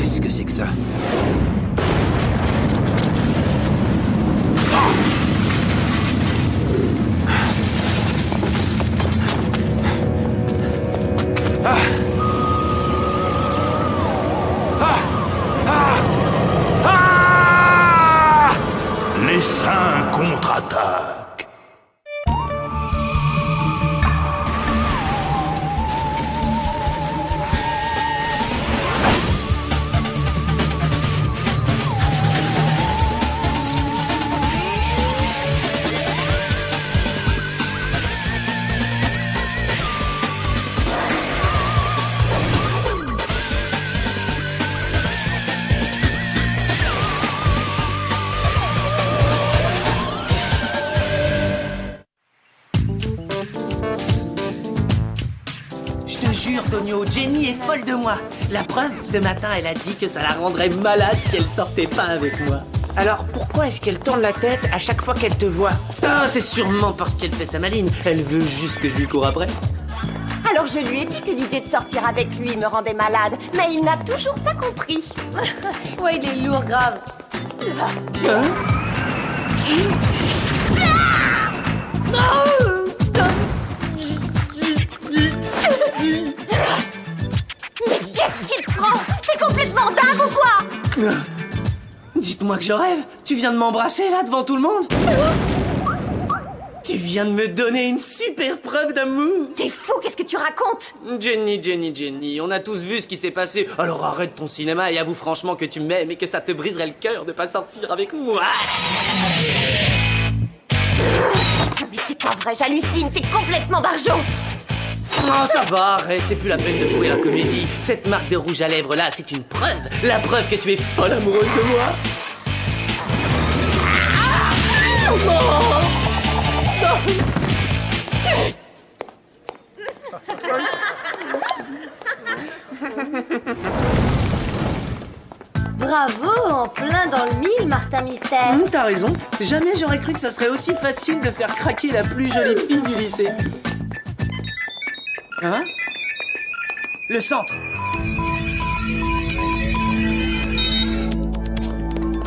Qu'est-ce que c'est que ça? Ah! Ah! Ah! Ah! Les saints contre-attaquent. Je te jure, Tonio, Jenny est folle de moi. La preuve, ce matin, elle a dit que ça la rendrait malade si elle sortait pas avec moi. Alors pourquoi est-ce qu'elle tourne la tête à chaque fois qu'elle te voit? Ah, c'est sûrement parce qu'elle fait sa maline. Elle veut juste que je lui cours après. Alors je lui ai dit que l'idée de sortir avec lui me rendait malade, mais il n'a toujours pas compris. Ouais, il est lourd, grave. Hein? Mais qu'est-ce qu'il prend? T'es complètement dingue ou quoi? Dites-moi que je rêve. Tu viens de m'embrasser là devant tout le monde? Tu viens de me donner une super preuve d'amour. T'es fou, qu'est-ce que tu racontes? Jenny, on a tous vu ce qui s'est passé. Alors arrête ton cinéma et avoue franchement que tu m'aimes et que ça te briserait le cœur de pas sortir avec moi. Mais c'est pas vrai, j'hallucine, t'es complètement barjot. Non, ça va, arrête, c'est plus la peine de jouer la comédie. Cette marque de rouge à lèvres là, c'est une preuve. La preuve que tu es folle amoureuse de moi. Bravo, en plein dans le mille, Martin Mystère. T'as raison, jamais j'aurais cru que ça serait aussi facile de faire craquer la plus jolie fille du lycée. Hein? Le centre.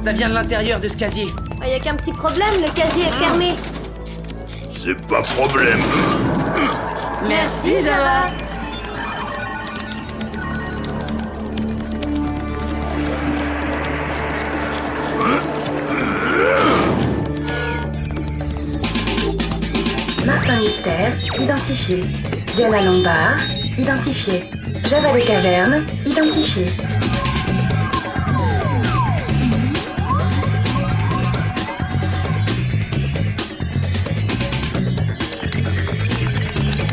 Ça vient de l'intérieur de ce casier. Il y a qu'un petit problème, le casier est fermé. C'est pas problème. Merci, Java. Martin Mystère, identifié. Diana Lombard, identifié. Java des Cavernes, identifié.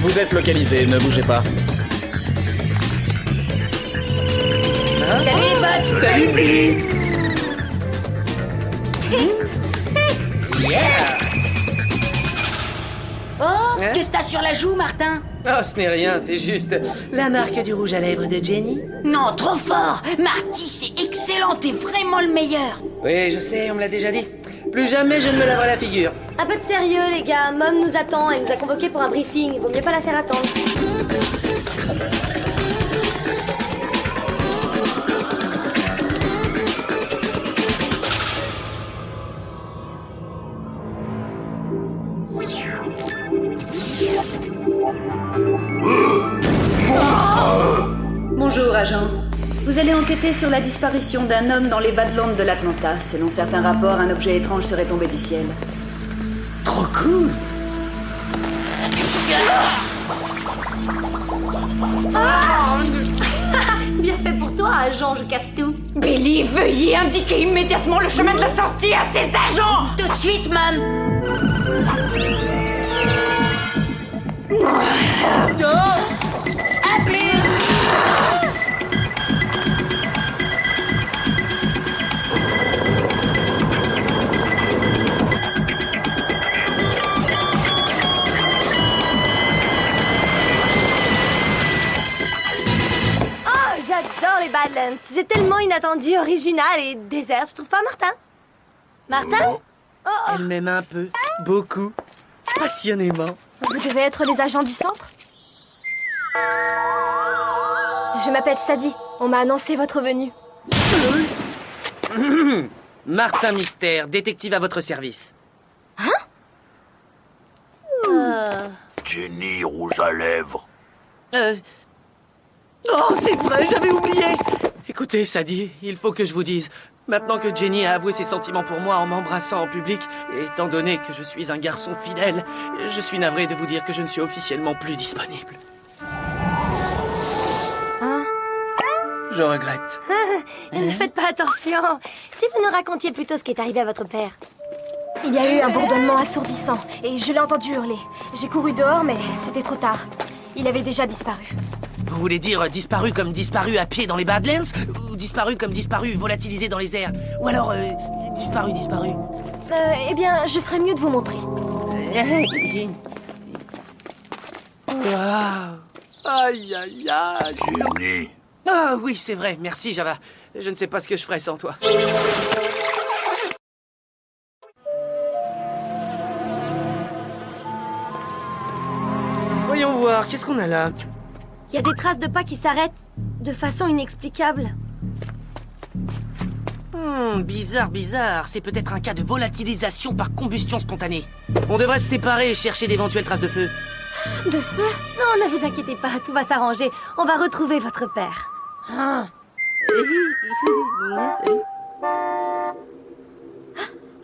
Vous êtes localisé, ne bougez pas. Salut les potes. Salut, Billy. Oh, Hein? qu'est-ce que t'as sur la joue, Martin? Oh, ce n'est rien, c'est juste la marque du rouge à lèvres de Jenny. Non, trop fort. Marty, c'est excellent, t'es vraiment le meilleur. Oui, je sais, on me l'a déjà dit. Plus jamais je ne me laverai la figure. Un peu de sérieux, les gars. Mom nous attend. Elle nous a convoqués pour un briefing. Vaut mieux pas la faire attendre. Bonjour, agent. Vous allez enquêter sur la disparition d'un homme dans les Badlands de l'Atlanta. Selon certains rapports, un objet étrange serait tombé du ciel. Trop cool. Bien fait pour toi, agent, je casse tout. Billy, veuillez indiquer immédiatement le chemin de la sortie à ses agents. Tout de suite, Mom. À plus. Oh, j'adore les Badlands. C'est tellement inattendu, original et désert, je trouve pas, Martin? Martin? Oh, Elle m'aime un peu, beaucoup, passionnément. vous devez être les agents du centre? Je m'appelle Sadie. On m'a annoncé votre venue. Martin Mystère, détective à votre service. Jenny rouge à lèvres. Oh, c'est vrai, j'avais oublié. Écoutez, Sadie, il faut que je vous dise. Maintenant que Jenny a avoué ses sentiments pour moi en m'embrassant en public, et étant donné que je suis un garçon fidèle, je suis navré de vous dire que je ne suis officiellement plus disponible. Je regrette. Ne faites pas attention. Si vous nous racontiez plutôt ce qui est arrivé à votre père. Il y a eu un bourdonnement assourdissant et je l'ai entendu hurler. J'ai couru dehors, mais c'était trop tard. Il avait déjà disparu. Vous voulez dire disparu comme disparu à pied dans les Badlands? Ou disparu comme disparu volatilisé dans les airs? Ou alors disparu? Eh bien, je ferais mieux de vous montrer. Wow. Aïe, aïe, aïe. Jenny. Ah oui, c'est vrai, merci Java. Je ne sais pas ce que je ferais sans toi. Voyons voir, qu'est-ce qu'on a là? Il y a des traces de pas qui s'arrêtent de façon inexplicable. Bizarre. C'est peut-être un cas de volatilisation par combustion spontanée. On devrait se séparer et chercher d'éventuelles traces de feu. De feu? Non, ne vous inquiétez pas, tout va s'arranger. On va retrouver votre père.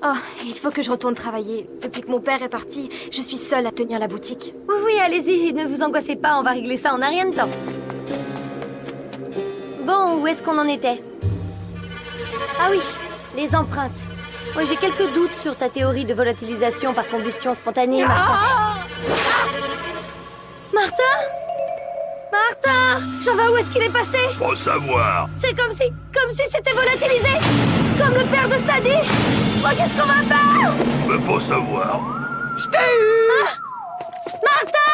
Oh, il faut que je retourne travailler. Depuis que mon père est parti, je suis seule à tenir la boutique. Oui, allez-y, ne vous angoissez pas, on va régler ça en un rien de temps. Bon, où est-ce qu'on en était? Ah oui, les empreintes. Oui, j'ai quelques doutes sur ta théorie de volatilisation par combustion spontanée, Martin. Martin, Java, où est-ce qu'il est passé? Pas savoir. C'est comme si c'était volatilisé. Comme le père de Sadie. Oh, qu'est-ce qu'on va faire? Mais pas savoir. Je t'ai eu! Martin!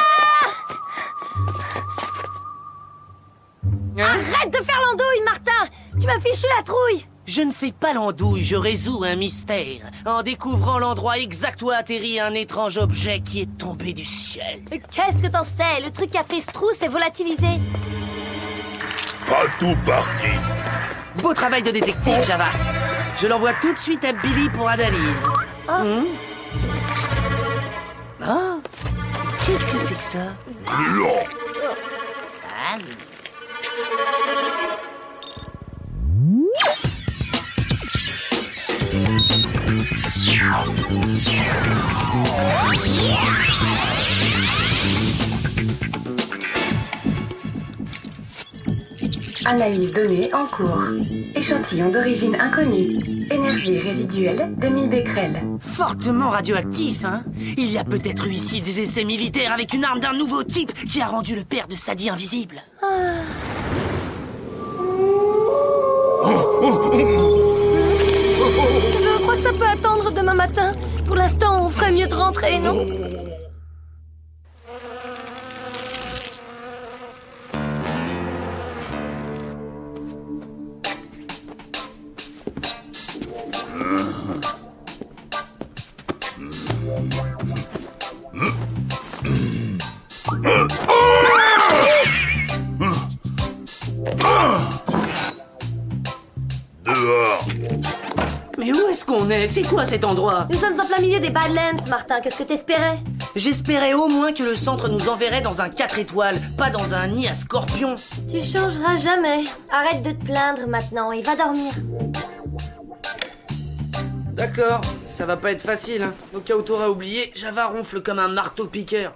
Arrête de faire l'andouille, Martin! Tu m'as fichu la trouille! Je ne fais pas l'andouille, je résous un mystère. En découvrant l'endroit exact où a atterri un étrange objet qui est tombé du ciel. Qu'est-ce que t'en sais? Le truc qui a fait ce trou, c'est volatilisé. Pas tout parti. Beau travail de détective, Java. Je l'envoie tout de suite à Billy pour analyse. Qu'est-ce que c'est que ça? Gluant. Analyse donnée en cours. Échantillon d'origine inconnue. Énergie résiduelle 2000 becquerels. Fortement radioactif, hein? Il y a peut-être eu ici des essais militaires avec une arme d'un nouveau type qui a rendu le père de Sadie invisible. Je crois que ça peut attendre demain matin. Pour l'instant, on ferait mieux de rentrer, non? Dehors. Mais où est-ce qu'on est? C'est quoi cet endroit? Nous sommes en plein milieu des Badlands, Martin. Qu'est-ce que t'espérais? J'espérais au moins que le centre nous enverrait dans un 4 étoiles, pas dans un nid à scorpions. Tu changeras jamais. Arrête de te plaindre maintenant et va dormir. D'accord, ça va pas être facile, hein. Au cas où t'auras oublié, Java ronfle comme un marteau-piqueur.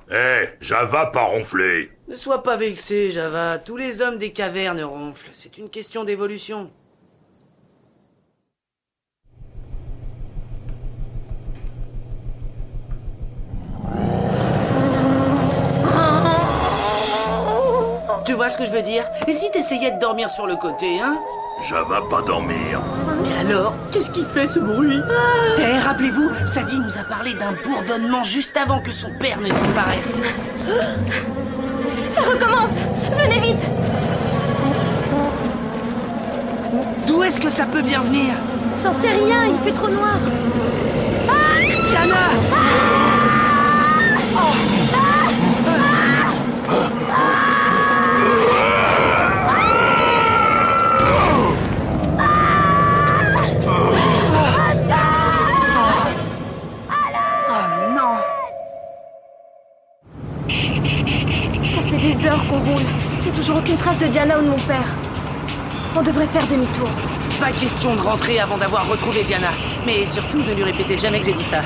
Java pas ronfler. Ne sois pas vexé, Java. Tous les hommes des cavernes ronflent. C'est une question d'évolution. Tu vois ce que je veux dire? Et si t'essayais de dormir sur le côté, hein? Java pas dormir. Mais alors, qu'est-ce qui fait ce bruit? Rappelez-vous, Sadie nous a parlé d'un bourdonnement juste avant que son père ne disparaisse. Ça recommence! Venez vite! D'où est-ce que ça peut bien venir? J'en sais rien, il fait trop noir. Yana! de Diana ou de mon père. On devrait faire demi-tour. Pas question de rentrer avant d'avoir retrouvé Diana. Mais surtout, ne lui répétez jamais que j'ai dit ça.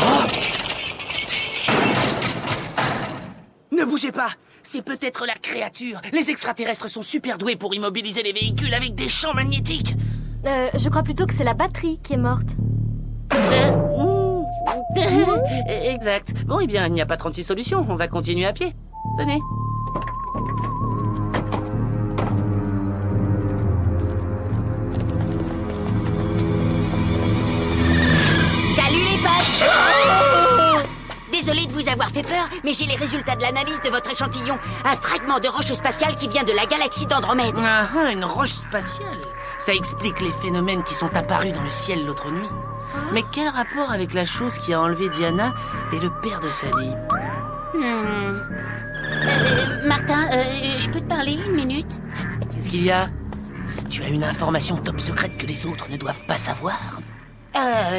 Oh! Ne bougez pas! C'est peut-être la créature. Les extraterrestres sont super doués pour immobiliser les véhicules avec des champs magnétiques. Je crois plutôt que c'est la batterie qui est morte. Exact. Bon, eh bien, il n'y a pas 36 solutions. On va continuer à pied. Venez. Salut les potes! Désolé de vous avoir fait peur, mais j'ai les résultats de l'analyse de votre échantillon. Un fragment de roche spatiale qui vient de la galaxie d'Andromède. Ah, une roche spatiale. Ça explique les phénomènes qui sont apparus dans le ciel l'autre nuit. Mais quel rapport avec la chose qui a enlevé Diana et le père de Sadie? Martin, je peux te parler une minute? Qu'est-ce qu'il y a? Tu as une information top secrète que les autres ne doivent pas savoir?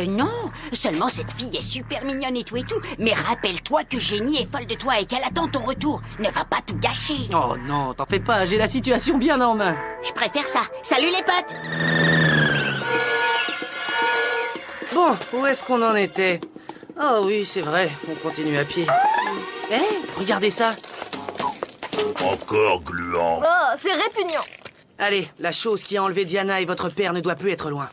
Non. Seulement cette fille est super mignonne et tout, mais rappelle-toi que Jenny est folle de toi et qu'elle attend ton retour. Ne va pas tout gâcher. Oh non, t'en fais pas, j'ai la situation bien en main. Je préfère ça. Salut les potes! Bon, où est-ce qu'on en était? Oh oui, c'est vrai, on continue à pied. Regardez ça. Encore gluant. Oh, c'est répugnant. Allez, la chose qui a enlevé Diana et votre père ne doit plus être loin.